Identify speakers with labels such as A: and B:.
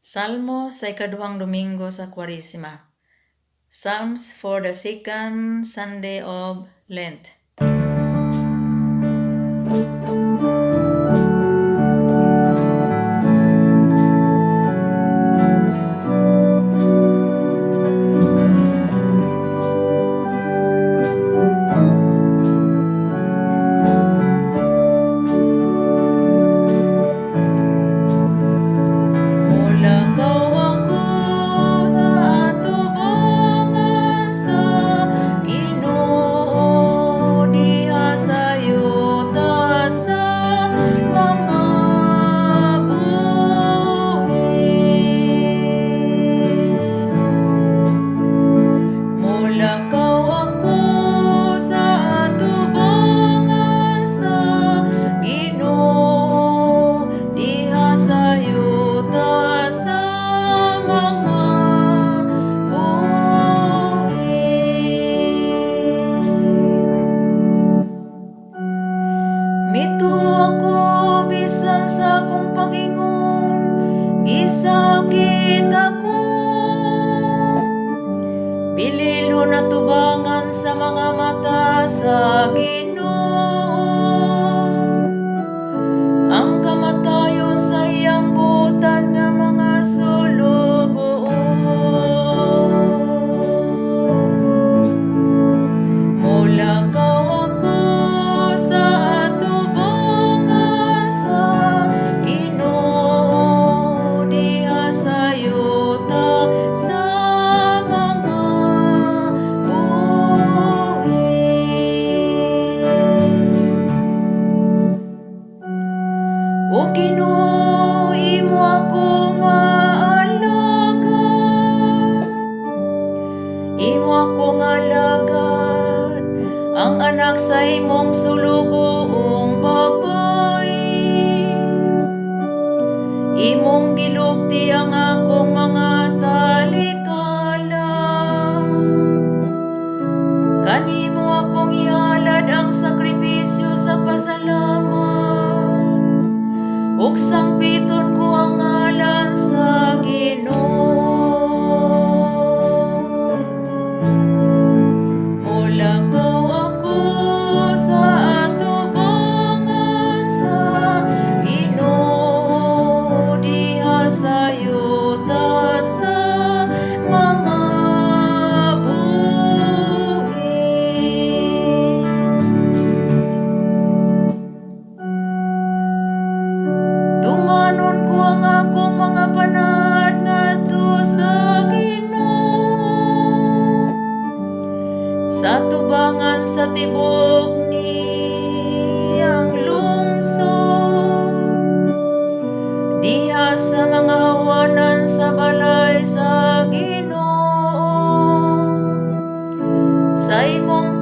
A: Salmo sa ikaduhang Domingo sa Kwaresma. Psalms for the second Sunday of Lent.
B: Mito ako bisan sa kong Panginoon, gisakit ako. Bililo na tubangan sa mga mata sa Ginoo. Ang kamatayon sa iyang butan nga mga sulugoon. Mulakaw ako sa atubangan sa Ginoo, diha sa yuta sa mga buhi. O Ginoo, imo ako nga alagad, imo ako nga alagad, ang anak sa imong sulugoong babayi. Imong gilugti ang akong mga talikala, kanimo akong ihalad ang sakripisyo sa pasalamat, ug sangpiton ko ang ngalan sa Ginoo. Mulakaw ako sa atubangan sa Ginoo, diha sa yuta sa mga buhi. Tumanon ko ang akong mga panahad ngadto sa Ginoo, sa tubangan sa tibok niyang lungsod, diha sa mga hawanan sa balay sa Ginoo. Sa imong